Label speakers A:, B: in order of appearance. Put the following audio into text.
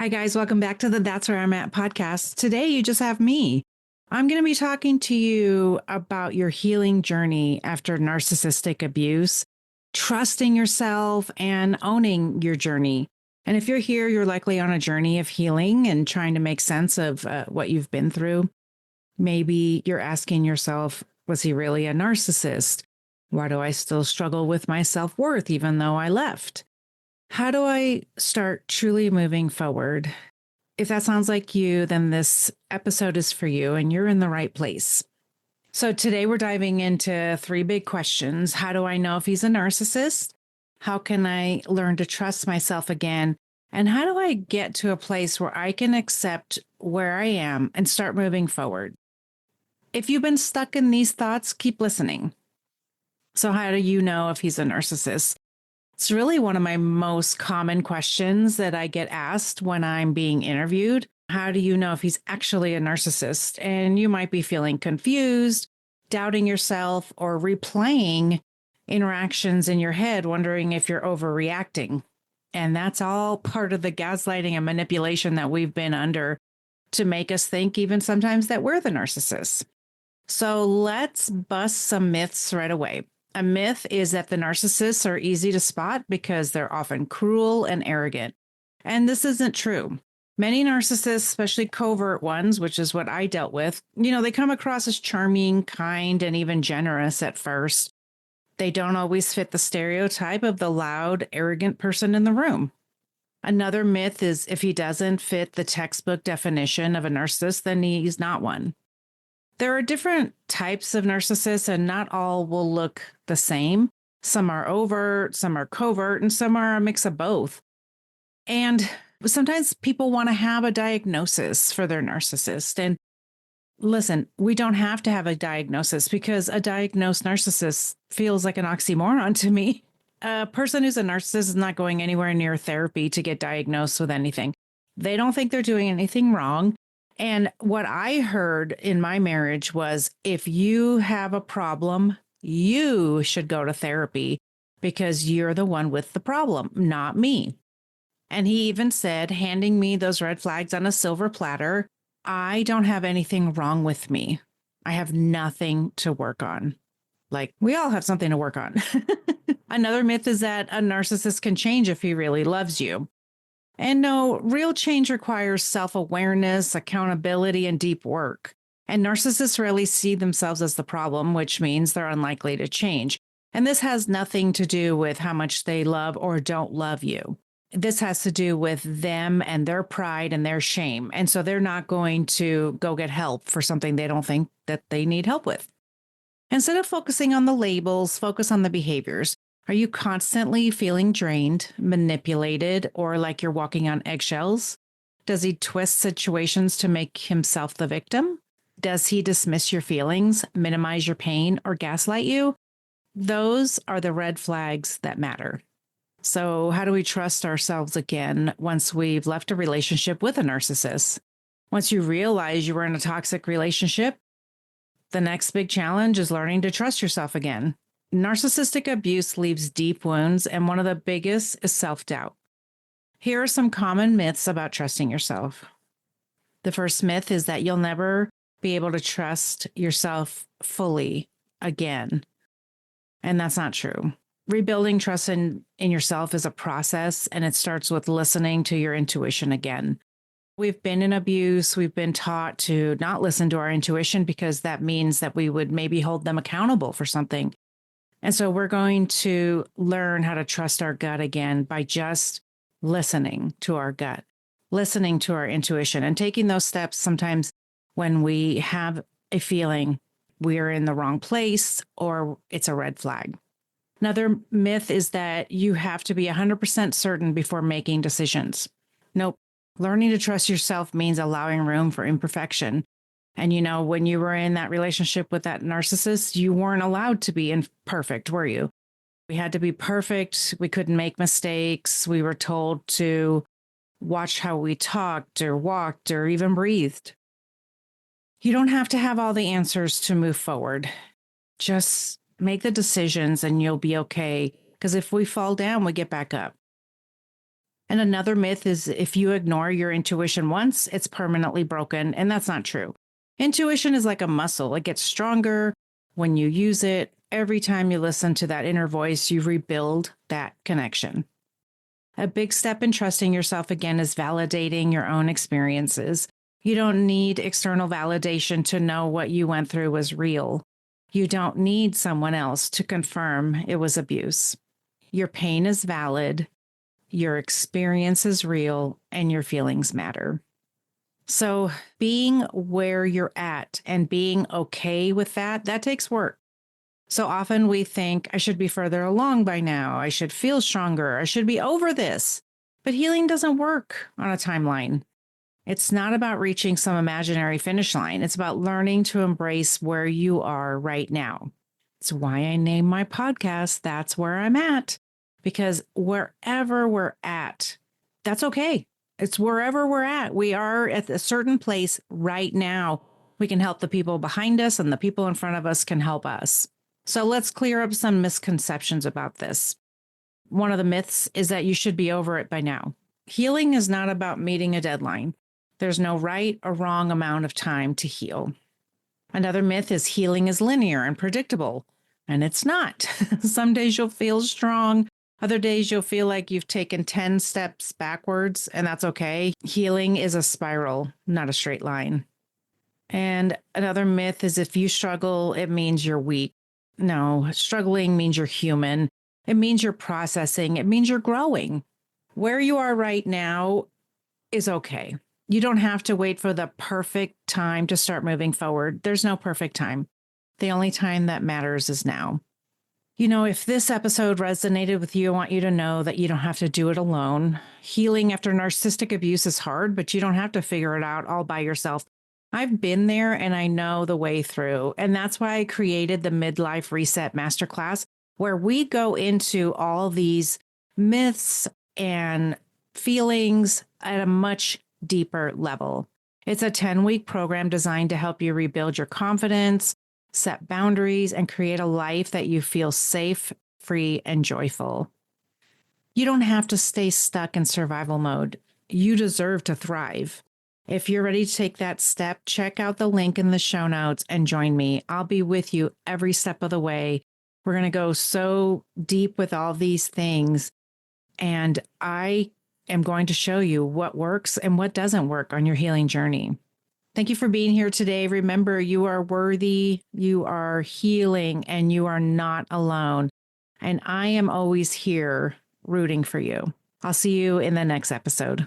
A: Hi, guys. Welcome back to the That's Where I'm At podcast. Today, you just have me. I'm going to be talking to you about your healing journey after narcissistic abuse, trusting yourself, and owning your journey. And if you're here, you're likely on a journey of healing and trying to make sense of what you've been through. Maybe you're asking yourself, was he really a narcissist? Why do I still struggle with my self-worth even though I left? How do I start truly moving forward? If that sounds like you, then this episode is for you and you're in the right place. So today we're diving into three big questions. How do I know if he's a narcissist? How can I learn to trust myself again? And how do I get to a place where I can accept where I am and start moving forward? If you've been stuck in these thoughts, keep listening. So how do you know if he's a narcissist? It's really one of my most common questions that I get asked when I'm being interviewed. How do you know if he's actually a narcissist? And you might be feeling confused, doubting yourself, or replaying interactions in your head, wondering if you're overreacting. And that's all part of the gaslighting and manipulation that we've been under to make us think even sometimes that we're the narcissists. So let's bust some myths right away. A myth is that the narcissists are easy to spot because they're often cruel and arrogant. And this isn't true. Many narcissists, especially covert ones, which is what I dealt with, they come across as charming, kind, and even generous at first. They don't always fit the stereotype of the loud, arrogant person in the room. Another myth is if he doesn't fit the textbook definition of a narcissist, then he's not one. There are different types of narcissists, and not all will look the same. Some are overt, some are covert, and some are a mix of both. And sometimes people want to have a diagnosis for their narcissist. And listen, we don't have to have a diagnosis because a diagnosed narcissist feels like an oxymoron to me. A person who's a narcissist is not going anywhere near therapy to get diagnosed with anything. They don't think they're doing anything wrong. And what I heard in my marriage was if you have a problem, you should go to therapy because you're the one with the problem, not me. And he even said, handing me those red flags on a silver platter, I don't have anything wrong with me. I have nothing to work on. Like, we all have something to work on. Another myth is that a narcissist can change if he really loves you. And no, real change requires self-awareness, accountability, and deep work. And narcissists rarely see themselves as the problem, which means they're unlikely to change. And this has nothing to do with how much they love or don't love you. This has to do with them and their pride and their shame. And so they're not going to go get help for something they don't think that they need help with. Instead of focusing on the labels, focus on the behaviors. Are you constantly feeling drained, manipulated, or like you're walking on eggshells? Does he twist situations to make himself the victim? Does he dismiss your feelings, minimize your pain, or gaslight you? Those are the red flags that matter. So how do we trust ourselves again once we've left a relationship with a narcissist? Once you realize you were in a toxic relationship, the next big challenge is learning to trust yourself again. Narcissistic abuse leaves deep wounds, and one of the biggest is self-doubt. Here are some common myths about trusting yourself. The first myth is that you'll never be able to trust yourself fully again. And that's not true. Rebuilding trust in yourself is a process, and it starts with listening to your intuition again. We've been in abuse. We've been taught to not listen to our intuition because that means that we would maybe hold them accountable for something. And so we're going to learn how to trust our gut again by just listening to our gut, listening to our intuition, and taking those steps sometimes when we have a feeling we're in the wrong place or it's a red flag. Another myth is that you have to be 100% certain before making decisions. Nope. Learning to trust yourself means allowing room for imperfection. And, when you were in that relationship with that narcissist, you weren't allowed to be imperfect, were you? We had to be perfect. We couldn't make mistakes. We were told to watch how we talked or walked or even breathed. You don't have to have all the answers to move forward. Just make the decisions and you'll be okay. Because if we fall down, we get back up. And another myth is if you ignore your intuition once, it's permanently broken. And that's not true. Intuition is like a muscle, it gets stronger when you use it. Every time you listen to that inner voice, you rebuild that connection. A big step in trusting yourself again is validating your own experiences. You don't need external validation to know what you went through was real. You don't need someone else to confirm it was abuse. Your pain is valid, your experience is real, and your feelings matter. So being where you're at and being okay with that takes work. So often we think, I should be further along by now. I should feel stronger. I should be over this. But healing doesn't work on a timeline. It's not about reaching some imaginary finish line. It's about learning to embrace where you are right now. It's why I named my podcast, That's Where I'm At. Because wherever we're at, that's okay. It's wherever we're at. We are at a certain place right now. We can help the people behind us, and the people in front of us can help us. So let's clear up some misconceptions about this. One of the myths is that you should be over it by now. Healing is not about meeting a deadline. There's no right or wrong amount of time to heal. Another myth is healing is linear and predictable, and it's not. Some days you'll feel strong. Other days you'll feel like you've taken 10 steps backwards, and that's okay. Healing is a spiral, not a straight line. And another myth is if you struggle, it means you're weak. No, struggling means you're human. It means you're processing. It means you're growing. Where you are right now is okay. You don't have to wait for the perfect time to start moving forward. There's no perfect time. The only time that matters is now. You know, if this episode resonated with you, I want you to know that you don't have to do it alone. Healing after narcissistic abuse is hard, but you don't have to figure it out all by yourself. I've been there and I know the way through. And that's why I created the Midlife Reset Masterclass, where we go into all these myths and feelings at a much deeper level. It's a 10-week program designed to help you rebuild your confidence, set boundaries, and create a life that you feel safe, free, and joyful. You don't have to stay stuck in survival mode. You deserve to thrive. If you're ready to take that step, check out the link in the show notes and join me. I'll be with you every step of the way. We're going to go so deep with all these things, and I am going to show you what works and what doesn't work on your healing journey. Thank you for being here today. Remember, you are worthy, you are healing, and you are not alone. And I am always here rooting for you. I'll see you in the next episode.